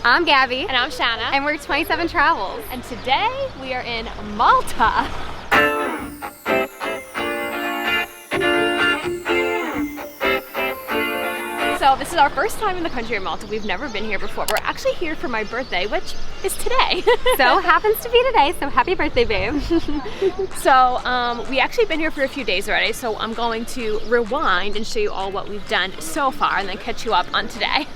I'm Gabby. And I'm Shanna. And we're 27 Travels. And today we are in Malta. So this is our first time in the country of Malta. We've never been here before. We're actually here for my birthday, which is today. So happens to be today, so happy birthday, babe. So we actually been here for a few days already, so I'm going to rewind and show you all what we've done so far and then catch you up on today.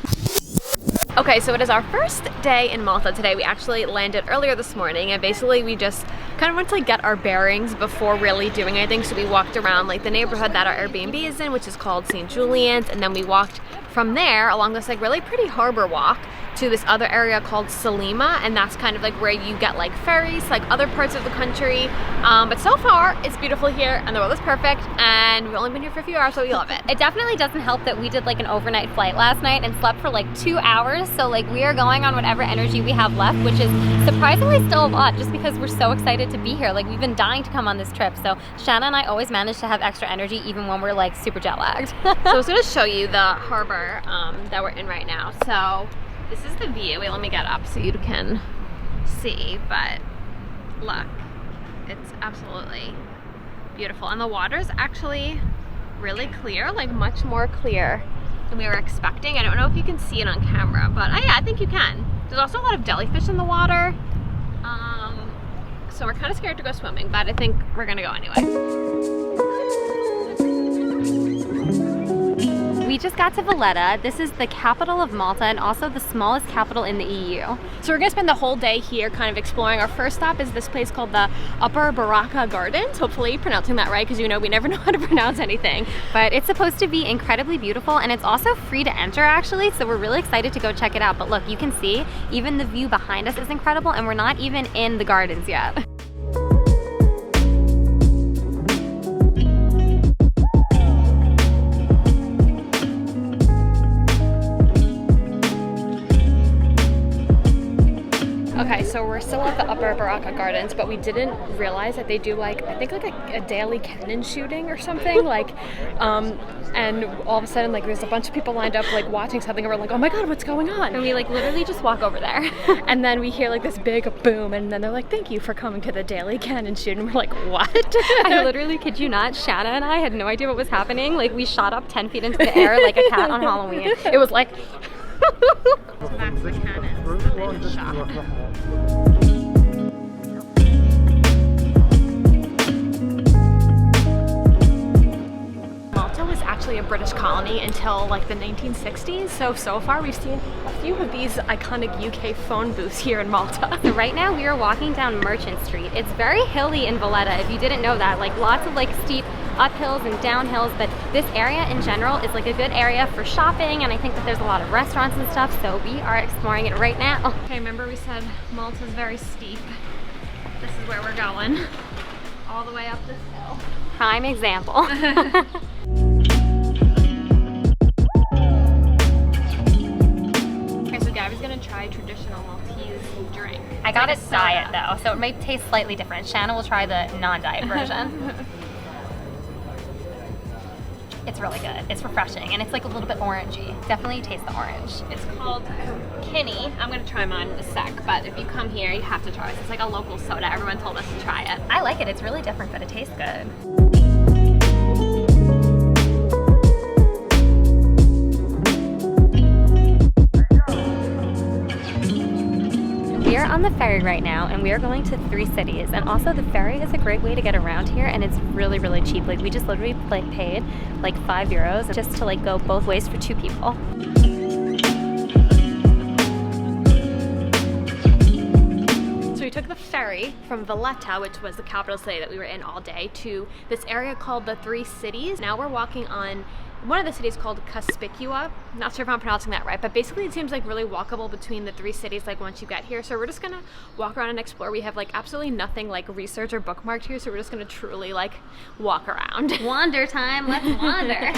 Okay, so it is our first day in Malta today. We actually landed earlier this morning, and basically we just kind of went to like get our bearings before really doing anything. So we walked around like the neighborhood that our Airbnb is in, which is called St. Julian's, and then we walked from there along this like really pretty harbor walk to this other area called Salima, and that's kind of like where you get like ferries, like other parts of the country. But so far, it's beautiful here, and the weather's perfect, and we've only been here for a few hours, so we love it. It definitely doesn't help that we did like an overnight flight last night and slept for like 2 hours, so like we are going on whatever energy we have left, which is surprisingly still a lot, just because we're so excited to be here. Like we've been dying to come on this trip, so Shanna and I always manage to have extra energy even when we're like super jet lagged. So I was gonna show you the harbor that we're in right now. So this is the view. Wait, let me get up so you can see, but look, it's absolutely beautiful. And the water's actually really clear, like much more clear than we were expecting. I don't know if you can see it on camera, but yeah, I think you can. There's also a lot of jellyfish in the water. So we're kind of scared to go swimming, but I think we're gonna go anyway. We just got to Valletta. This is the capital of Malta and also the smallest capital in the EU. So we're gonna spend the whole day here kind of exploring. Our first stop is this place called the Upper Baraka Gardens. Hopefully pronouncing that right, because you know we never know how to pronounce anything. But it's supposed to be incredibly beautiful, and it's also free to enter actually, so we're really excited to go check it out. But look, you can see even the view behind us is incredible, and we're not even in the gardens yet. Okay, so we're still at the Upper Baraka Gardens, but we didn't realize that they do like, I think like a daily cannon shooting or something, like, and all of a sudden like there's a bunch of people lined up like watching something, and we're like, oh my god, what's going on? And we like literally just walk over there. And then we hear like this big boom, and then they're like, thank you for coming to the daily cannon shoot, and we're like, what? I literally kid you not, Shanna and I had no idea what was happening. Like we shot up 10 feet into the air like a cat on Halloween. It was like so that's the cannons, and they just shot. Malta was actually a British colony until like the 1960s, so far we've seen a few of these iconic UK phone booths here in Malta. So right now we are walking down Merchant Street. It's very hilly in Valletta, if you didn't know that, like lots of like steep uphills and downhills, but this area in general is like a good area for shopping, and I think that there's a lot of restaurants and stuff, so we are exploring it right now. Okay, remember we said Malta's very steep. This is where we're going. All the way up this hill. Prime example. Okay, so Gabby's gonna try traditional Maltese drink. I got it diet though, so it might taste slightly different. Shanna will try the non-diet version. It's really good. It's refreshing, and it's like a little bit orangey. Definitely taste the orange. It's called Kinney. I'm gonna try mine in a sec, but if you come here, you have to try it. It's like a local soda. Everyone told us to try it. I like it. It's really different, but it tastes good. We are on the ferry right now, and we are going to 3 cities, and also the ferry is a great way to get around here, and it's really, really cheap. Like we just literally paid like €5 just to like go both ways for 2 people. So we took the ferry from Valletta, which was the capital city that we were in all day, to this area called the 3 Cities. Now we're walking on one of the cities called Caspicua. Not sure if I'm pronouncing that right, but basically it seems like really walkable between the 3 cities like once you get here. So we're just gonna walk around and explore. We have like absolutely nothing like research or bookmarked here, so we're just gonna truly like walk around. Wander time, let's wander.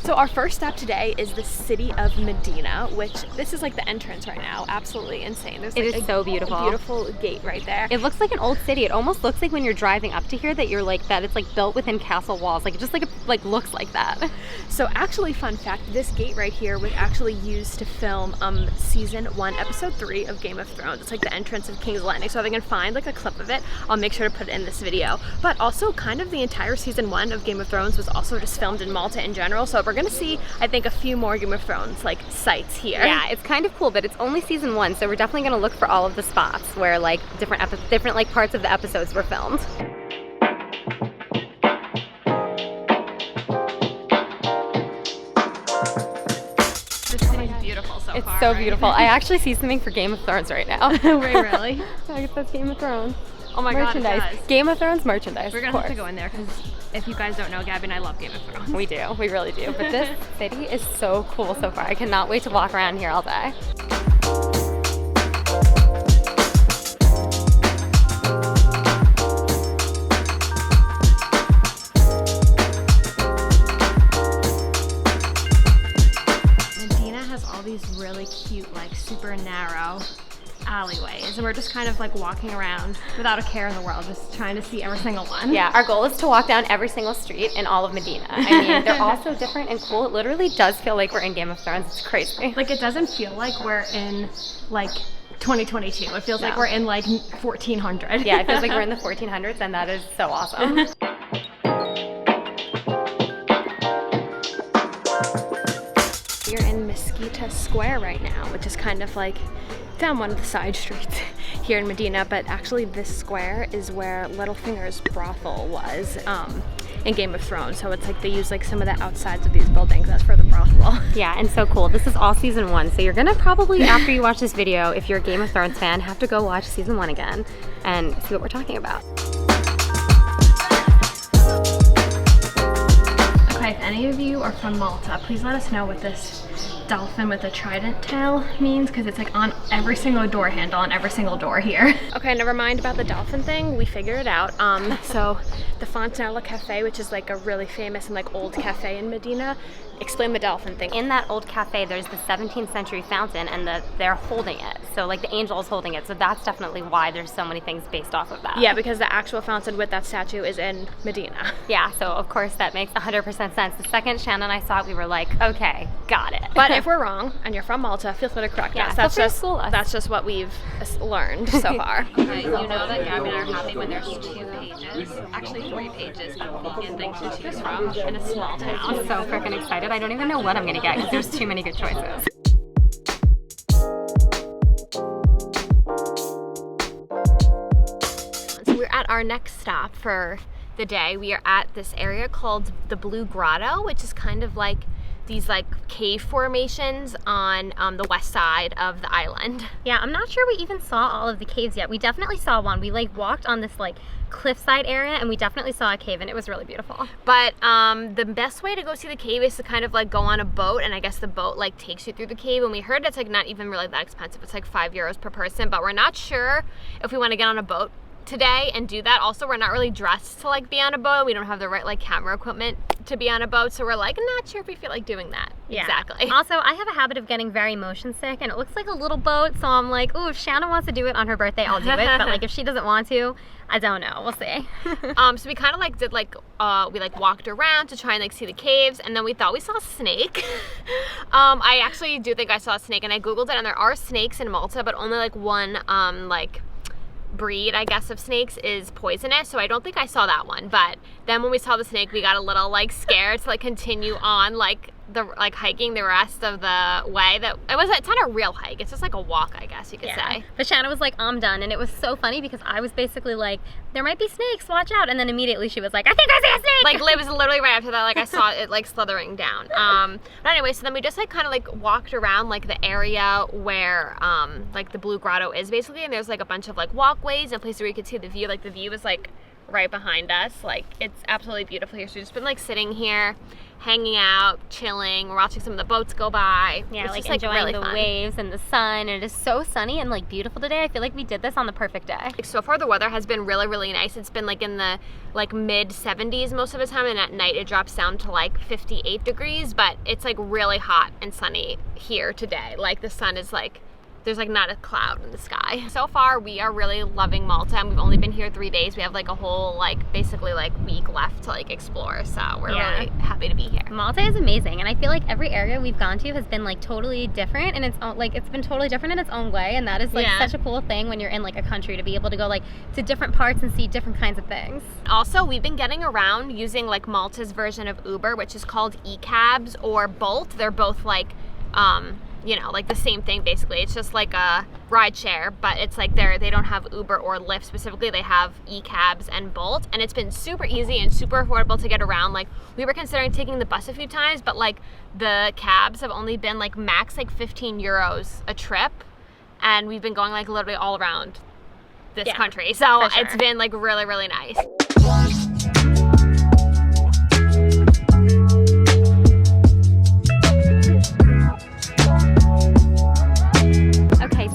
So our first stop today is the city of Medina, which this is like the entrance right now. Absolutely insane. There's like It is so beautiful. A beautiful gate right there. It looks like an old city. It almost looks like when you're driving up to here that you're like that it's like built within castle walls. Like it just like looks like that. So actually, fun fact, this gate right here was actually used to film season 1, episode 3 of Game of Thrones. It's like the entrance of King's Landing. So if I can find like a clip of it, I'll make sure to put it in this video. But also kind of the entire season 1 of Game of Thrones was also just filmed in Malta in general. So we're gonna see, I think, a few more Game of Thrones like sites here. Yeah, it's kind of cool, but it's only season 1, so we're definitely gonna look for all of the spots where like different like parts of the episodes were filmed. This city's beautiful so It's far. so right? beautiful. I actually see something for Game of Thrones right now. Wait, really? I guess that's Game of Thrones. Oh my god, it Merchandise. does. Game of Thrones merchandise. We're gonna have to go in there because if you guys don't know, Gabby and I love Game of Thrones. We do. We really do. But this city is so cool so far. I cannot wait to walk around here all day. Medina has all these really cute, like super narrow alleyways, and we're just kind of like walking around without a care in the world, just trying to see every single one. Yeah, our goal is to walk down every single street in all of Medina. I mean, they're all so different and cool. It literally does feel like we're in Game of Thrones. It's crazy. Like, it doesn't feel like we're in like 2022. It feels like we're in like 1400. Yeah, it feels like we're in the 1400s, and that is so awesome. We're in Mesquita Square right now, which is kind of like down one of the side streets here in Medina, but actually this square is where Littlefinger's brothel was in Game of Thrones. So it's like they use like some of the outsides of these buildings as for the brothel. Yeah, and so cool. This is all season 1, so you're gonna probably, after you watch this video, if you're a Game of Thrones fan, have to go watch season 1 again and see what we're talking about. Okay, if any of you are from Malta, please let us know what this dolphin with a trident tail means, because it's like on every single door handle on every single door here. Okay, never mind about the dolphin thing. We figured it out. So the Fontanella Cafe, which is like a really famous and like old cafe in Medina. Explain the dolphin thing. In that old cafe, there's the 17th century fountain, and they're holding it. So like the angel is holding it. So that's definitely why there's so many things based off of that. Yeah, because the actual fountain with that statue is in Medina. Yeah, so of course that makes 100% sense. The second Shanna and I saw it, we were like, okay, got it. But if we're wrong and you're from Malta, feel free to correct us. That's just what we've learned so far. Okay, you know that Gabby and I are happy when there's 2 pages, actually 3 pages of vegan things to choose from in a small town. I'm so freaking excited. I don't even know what I'm gonna get because there's too many good choices. So we're at our next stop for the day. We are at this area called the Blue Grotto, which is kind of like these like cave formations on the west side of the island. Yeah, I'm not sure we even saw all of the caves yet. We definitely saw one. We like walked on this like cliffside area and we definitely saw a cave and it was really beautiful. But the best way to go see the cave is to kind of like go on a boat, and I guess the boat like takes you through the cave, and we heard it's like not even really that expensive. It's like €5 per person, but we're not sure if we want to get on a boat today and do that. Also, we're not really dressed to like be on a boat. We don't have the right like camera equipment to be on a boat, so we're like not sure if we feel like doing that. Yeah. Exactly. Also, I have a habit of getting very motion sick, and it looks like a little boat, so I'm like, ooh, if Shanna wants to do it on her birthday, I'll do it. But like if she doesn't want to, I don't know. We'll see. So we kind of like did like we like walked around to try and like see the caves, and then we thought we saw a snake. I actually do think I saw a snake, and I googled it, and there are snakes in Malta, but only like one like breed, I guess, of snakes is poisonous, so I don't think I saw that one. But then when we saw the snake, we got a little like scared to like continue on like hiking the rest of the way. It's not a real hike, it's just like a walk, I guess you could say. But Shanna was like, I'm done, and it was so funny because I was basically like, there might be snakes, watch out, and then immediately she was like, I think I see a snake! Like it was literally right after that, like I saw it like slithering down. But anyway, so then we just like kind of like walked around like the area where like the Blue Grotto is basically, and there's like a bunch of like walkways and places where you could see the view. Like the view is like right behind us. Like, it's absolutely beautiful here. So we've just been like sitting here, hanging out, chilling. We're watching some of the boats go by. Yeah, it's like just, enjoying really the fun. waves and the sun. It is so sunny and like beautiful today. I feel like we did this on the perfect day. Like, so far the weather has been really, really nice. It's been like in the like mid 70s most of the time, and at night it drops down to like 58 degrees, but it's like really hot and sunny here today. Like, the sun is like, there's like not a cloud in the sky. So far we are really loving Malta, and we've only been here 3 days. We have like a whole like basically like week left to like explore, so we're really happy to be here. Malta is amazing, and I feel like every area we've gone to has been like totally different, and it's been totally different in its own way, and that is like such a cool thing when you're in like a country, to be able to go like to different parts and see different kinds of things. Also, we've been getting around using like Malta's version of Uber, which is called e-cabs or Bolt. They're both like you know, like the same thing basically. It's just like a ride share, but it's like they don't have Uber or Lyft specifically. They have e-cabs and Bolt, and it's been super easy and super affordable to get around. Like, we were considering taking the bus a few times, but like the cabs have only been like max like 15 euros a trip, and we've been going like literally all around this country. So it's been like really, really nice.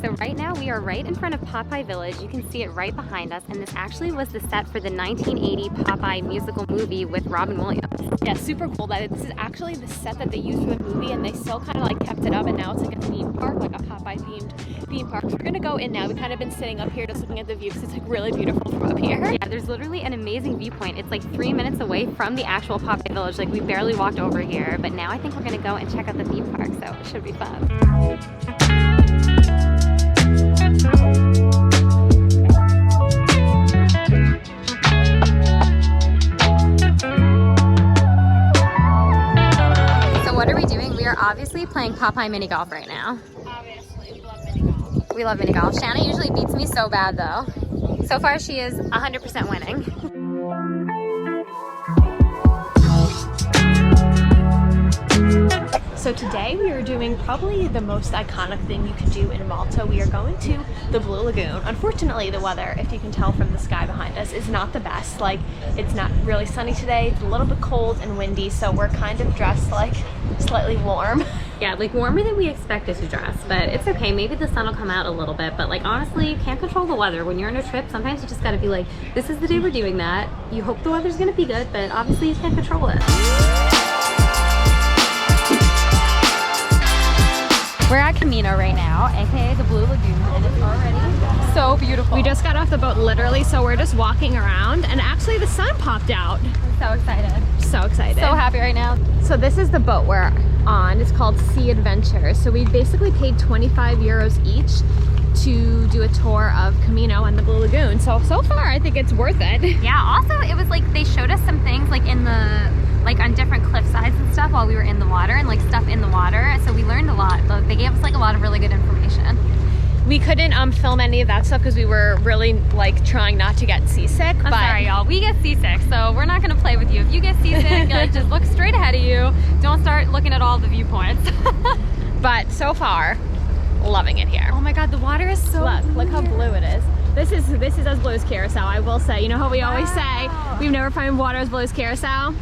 So right now we are right in front of Popeye Village. You can see it right behind us, and this actually was the set for the 1980 Popeye musical movie with Robin Williams. Yeah, super cool that this is actually the set that they used for the movie, and they still kind of like kept it up, and now it's like a theme park, like a Popeye themed theme park. So we're gonna go in now. We've kind of been sitting up here just looking at the view because it's like really beautiful from up here. Yeah, there's literally an amazing viewpoint. It's like 3 minutes away from the actual Popeye Village. Like, we barely walked over here, but now I think we're gonna go and check out the theme park, so it should be fun. So what are we doing? We are obviously playing Popeye mini golf right now. Obviously, we love mini golf. We love mini golf. Shanna usually beats me so bad though. So far she is 100% winning. So today we are doing probably the most iconic thing you can do in Malta. We are going to the Blue Lagoon. Unfortunately, the weather, if you can tell from the sky behind us, is not the best. Like, it's not really sunny today. It's a little bit cold and windy, so we're kind of dressed like slightly warm. Yeah, like warmer than we expected to dress, but it's okay. Maybe the sun will come out a little bit, but like honestly, you can't control the weather. When you're on a trip, sometimes you just gotta be like, this is the day we're doing that. You hope the weather's gonna be good, but obviously you can't control it. We're at Camino right now, aka the Blue Lagoon, and it's already so beautiful. We just got off the boat literally, so we're just walking around, and actually the sun popped out. I'm so excited. So excited. So happy right now. So this is the boat we're on. It's called Sea Adventure. So we basically paid 25 euros each to do a tour of Camino and the Blue Lagoon. So far I think it's worth it. Yeah, also it was like they showed us some things like in the like on different cliff sides and stuff while we were in the water, and like stuff in the water, so we learned a lot. They gave us like a lot of really good information. We couldn't film any of that stuff because we were really like trying not to get seasick. I'm sorry y'all, we get seasick, so we're not gonna play with you. If you get seasick, like, just look straight ahead of you. Don't start looking at all the viewpoints. But so far, loving it here. Oh my god, the water is so Look how blue it is. This is as blue as Curacao, I will say. You know how we always say we've never found water as blue as Curacao?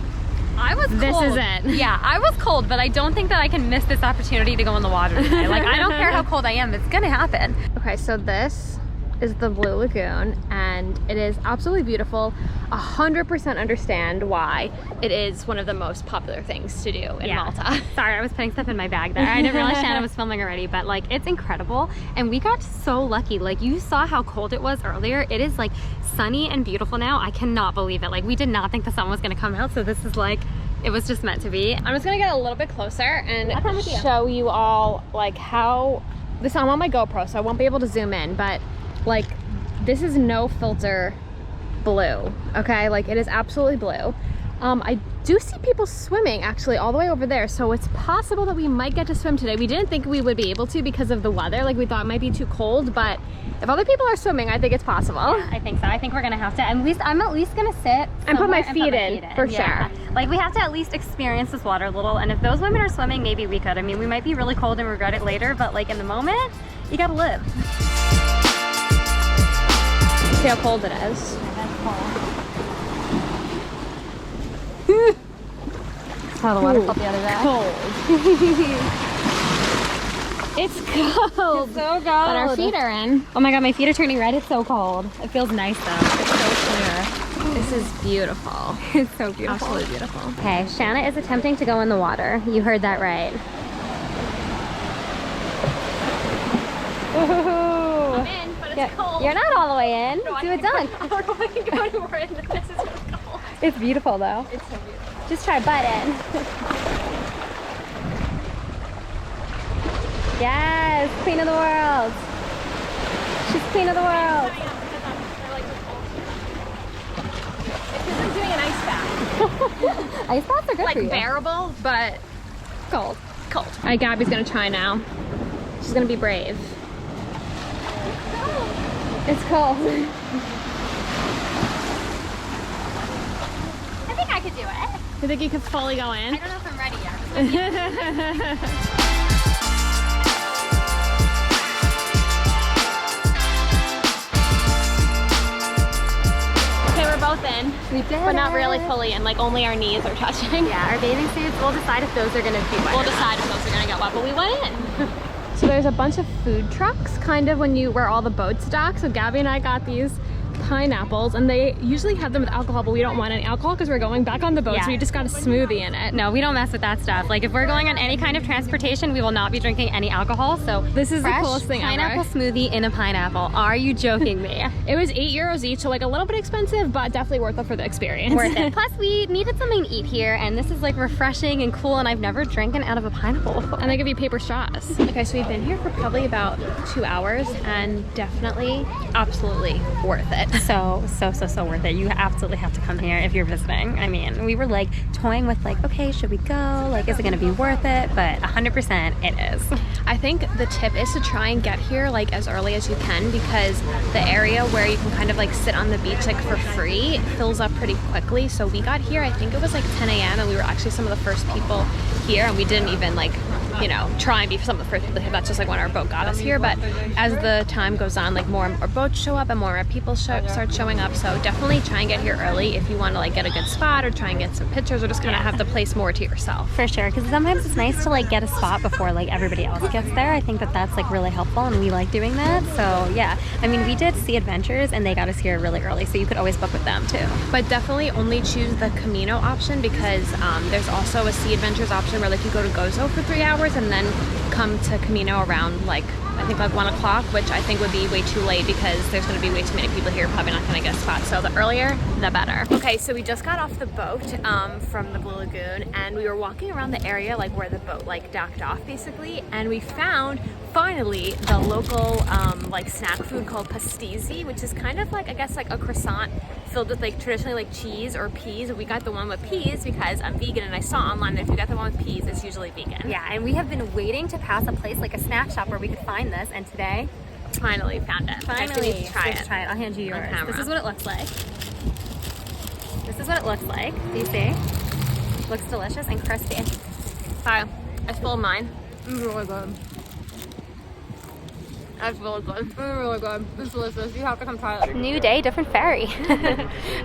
I was cold. This is it. Yeah, I was cold, but I don't think that I can miss this opportunity to go in the water today. Like, I don't care how cold I am, it's gonna happen. Okay, so this is the Blue Lagoon, and it is absolutely beautiful. 100% understand why it is one of the most popular things to do in Malta. Sorry, I was putting stuff in my bag there. I didn't realize Shanna was filming already, but like, it's incredible. And we got so lucky. Like, you saw how cold it was earlier. It is like sunny and beautiful now. I cannot believe it. Like, we did not think the sun was gonna come out, so this is like, it was just meant to be. I'm just gonna get a little bit closer and show you all like how this. I'm on my GoPro, so I won't be able to zoom in, but like, this is no filter blue, okay? Like, it is absolutely blue. I do see people swimming actually all the way over there, so it's possible that we might get to swim today. We didn't think we would be able to because of the weather. Like, we thought it might be too cold, but if other people are swimming, I think it's possible. Yeah, I think so. I think we're gonna have to. I'm at least gonna sit and put my feet in for sure. Like, we have to at least experience this water a little, and if those women are swimming, maybe we could. I mean, we might be really cold and regret it later, but like in the moment, you gotta live. See how cold it is. That's cold. Saw the waterfall the other day. Cold. It's cold. It's so cold. But our feet are in. Oh my god, my feet are turning red. It's so cold. It feels nice though. It's so clear. This is beautiful. It's so beautiful. Absolutely beautiful. Okay, Shanna is attempting to go in the water. You heard that right. Woohoo! I'm in, but it's cold. You're not all the way in. No, Do a dunk. I don't know if I can go anywhere in this. This is really cold. It's beautiful though. It's so beautiful. Just try butt in. Yes, queen of the world. She's queen of the world. It's like doing an ice bath. Ice baths are good Like for you. bearable, but Cold. cold. All right, Gabby's gonna try now. She's gonna be brave. It's cold. I think I could do it. You think you could fully go in? I don't know if I'm ready yet. Okay, we're both in, We did but not really it. fully in. Like only our knees are touching. Yeah, our bathing suits, we'll decide if those are gonna be wet. We'll decide if those are gonna get wet, but we went in. So there's a bunch of food trucks kind of where all the boats dock. So Gabby and I got these pineapples, and they usually have them with alcohol, but we don't want any alcohol because we're going back on the boat, Yeah. so we just got a smoothie in it. No, we don't mess with that stuff. Like if we're going on any kind of transportation, we will not be drinking any alcohol. So This is the fresh coolest thing pineapple ever. smoothie in a pineapple. Are you joking me? It was €8 each, so like a little bit expensive, but definitely worth it for the experience. Worth it. Plus we needed something to eat here, and this is like refreshing and cool, and I've never drinking out of a pineapple before. And they give you paper straws. Okay, so we've been here for probably about 2 hours, and definitely, absolutely worth it. So worth it. You absolutely have to come here if you're visiting. I mean, we were like toying with like, okay, should we go? Like, is it gonna be worth it? But 100% it is. I think the tip is to try and get here like as early as you can, because the area where you can kind of like sit on the beach like for free fills up pretty quickly. So we got here, I think it was like 10 a.m. and we were actually some of the first people here, and we didn't even like, you know, try and be some of the first people here. That's just like when our boat got us here. But as the time goes on, like more and more boats show up and more and more people start showing up. So definitely try and get here early if you want to like get a good spot or try and get some pictures or just kind of have the place more to yourself. For sure, because sometimes it's nice to like get a spot before like everybody else gets there. I think that that's like really helpful, and we like doing that. So yeah, I mean, we did Sea Adventures and they got us here really early, so you could always book with them too. But definitely only choose the Camino option, because there's also a Sea Adventures option where like you go to Gozo for 3 hours and then come to Camino around like I think like 1 o'clock, which I think would be way too late because there's going to be way too many people here, probably not going to get a spot. So the earlier, the better. Okay, so we just got off the boat from the Blue Lagoon, and we were walking around the area like where the boat like docked off basically, and we found finally the local like snack food called pastizzi, which is kind of like, I guess, like a croissant filled with like traditionally like cheese or peas. We got the one with peas because I'm vegan, and I saw online that if you got the one with peas, it's usually vegan. Yeah, and we have been waiting to pass a place like a snack shop where we could find this, and today Finally found it. finally Actually, need to try it. Try it. I'll hand you yours. camera. This is what it looks like. This is what it looks like. Do you see? Looks delicious and crispy. Hi, I spilled mine. It's really good. That's really good. It's really good. It's delicious. You have to come try it. New day, different ferry.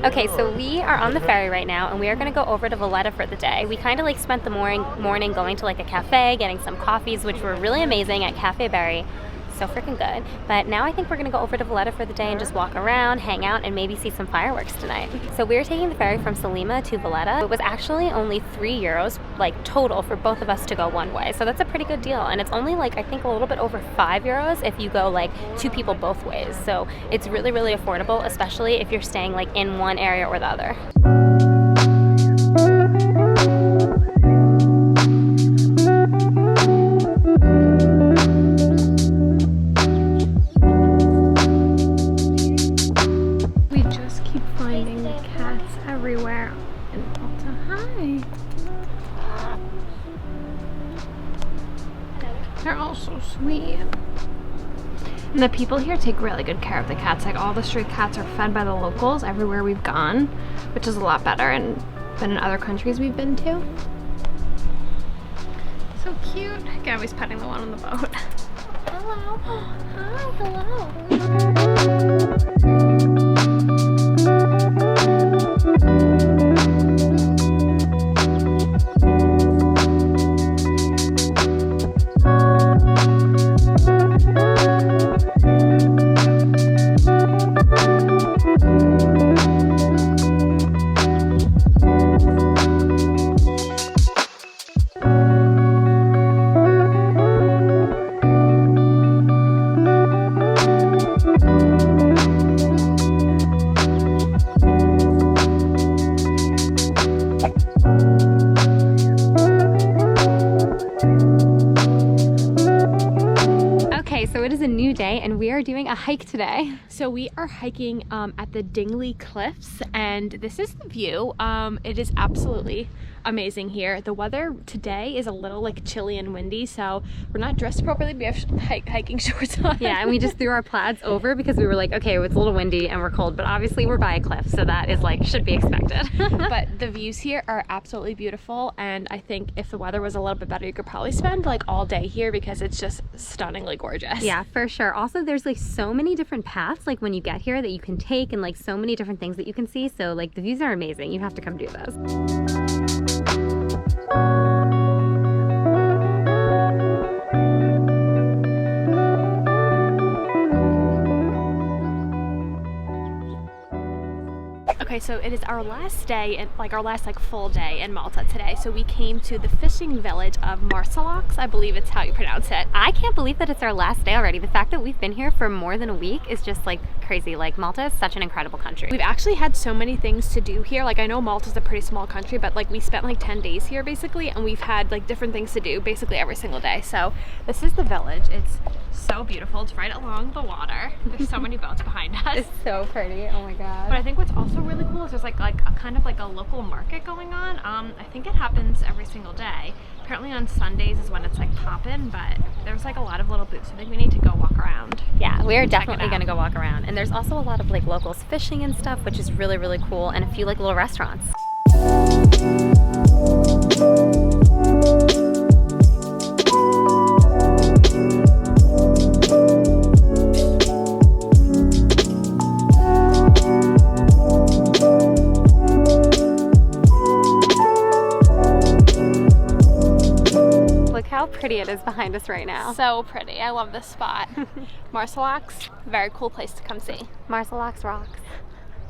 Okay, so we are on the ferry right now, and we are going to go over to Valletta for the day. We kind of like spent the morning going to like a cafe, getting some coffees, which were really amazing at Cafe Berry. So freaking good. But now I think we're gonna go over to Valletta for the day and just walk around, hang out, and maybe see some fireworks tonight. So we're taking the ferry from Salima to Valletta. It was actually only €3 like total for both of us to go one way. So that's a pretty good deal. And it's only like, I think a little bit over €5 if you go like 2 people both ways. So it's really, really affordable, especially if you're staying like in one area or the other. Everywhere in Malta. Hi. They're all so sweet. And the people here take really good care of the cats. Like all the stray cats are fed by the locals everywhere we've gone, which is a lot better than in other countries we've been to. So cute. Gabby's petting the one on the boat. Hello. Hi, hello. are doing a hike today. So we are hiking at the Dingli Cliffs, and this is the view. It is absolutely amazing here. The weather today is a little like chilly and windy, so we're not dressed properly. We have hiking shorts on. Yeah, and we just threw our plaids over because we were like, okay, it's a little windy and we're cold, but obviously we're by a cliff, so that is like, should be expected. But the views here are absolutely beautiful, and I think if the weather was a little bit better, you could probably spend like all day here because it's just stunningly gorgeous. Yeah, for sure. Also, there's like so many different paths like when you get here that you can take, and like so many different things that you can see, so like the views are amazing. You have to come do this. Okay, so it is our last day, and like our last full day in Malta today. So we came to the fishing village of Marsalax, I believe it's how you pronounce it. I can't believe that it's our last day already. The fact that we've been here for more than a week is just like crazy. Like Malta is such an incredible country. We've actually had so many things to do here. Like I know Malta's a pretty small country, but like we spent like 10 days here basically, and we've had like different things to do basically every single day. So this is the village. It's so beautiful. It's right along the water. There's so many boats behind us. It's so pretty. Oh my god. But I think what's also really cool is there's like a kind of like a local market going on. I think it happens every single day. Apparently on Sundays is when it's like poppin', but there's like a lot of little booths. I think we need to go walk around. Yeah, we are definitely gonna go walk around. And there's also a lot of like locals fishing and stuff, which is really, really cool, and a few like little restaurants. How pretty it is behind us right now. So pretty. I love this spot. Marsalax, very cool place to come see. Marsalax rocks.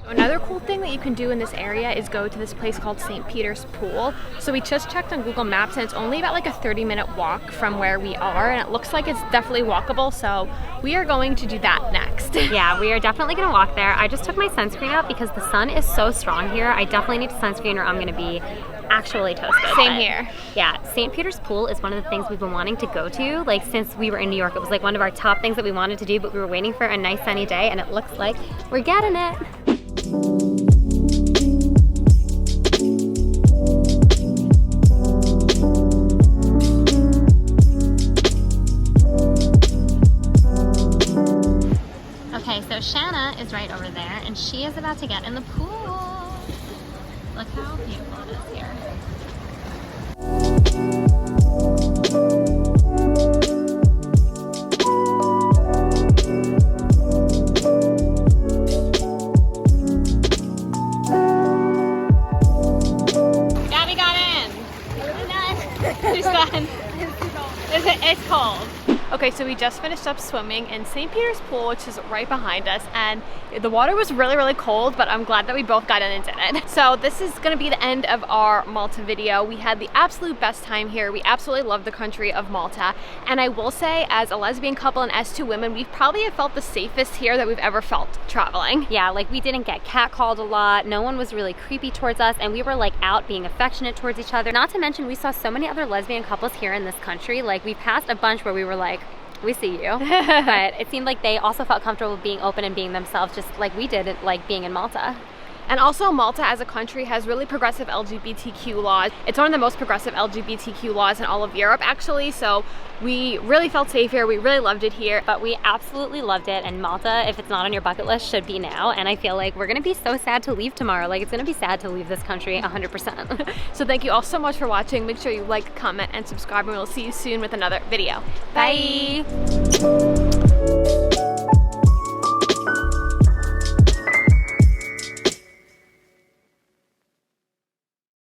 Another cool thing that you can do in this area is go to this place called St. Peter's Pool. So we just checked on Google Maps, and it's only about like a 30-minute walk from where we are, and it looks like it's definitely walkable, so we are going to do that next. Yeah, we are definitely gonna walk there. I just took my sunscreen out because the sun is so strong here. I definitely need sunscreen or I'm gonna be actually toasted. Same here. Yeah, St. Peter's Pool is one of the things we've been wanting to go to, like since we were in New York. It was like one of our top things that we wanted to do, but we were waiting for a nice sunny day, and it looks like we're getting it. Okay, so Shanna is right over there, and she is about to get in the pool. Look how beautiful it is here. Gabby got in. She's done. It's cold. Okay, so we just finished up swimming in St. Peter's Pool, which is right behind us, and the water was really, really cold, but I'm glad that we both got in and did it. So this is gonna be the end of our Malta video. We had the absolute best time here. We absolutely love the country of Malta, and I will say, as a lesbian couple and as two women, we've probably have felt the safest here that we've ever felt traveling. Yeah, like we didn't get catcalled a lot. No one was really creepy towards us, and we were like out being affectionate towards each other. Not to mention, we saw so many other lesbian couples here in this country. Like we passed a bunch where we were like, we see you. But it seemed like they also felt comfortable being open and being themselves, just like we did, like being in Malta. And also Malta as a country has really progressive LGBTQ laws. It's one of the most progressive LGBTQ laws in all of Europe actually, so we really felt safe here. We really loved it here. But we absolutely loved it, and Malta, if it's not on your bucket list, should be now. And I feel like we're gonna be so sad to leave tomorrow. Like it's gonna be sad to leave this country 100%. So thank you all so much for watching. Make sure you like, comment, and subscribe, and we'll see you soon with another video. Bye.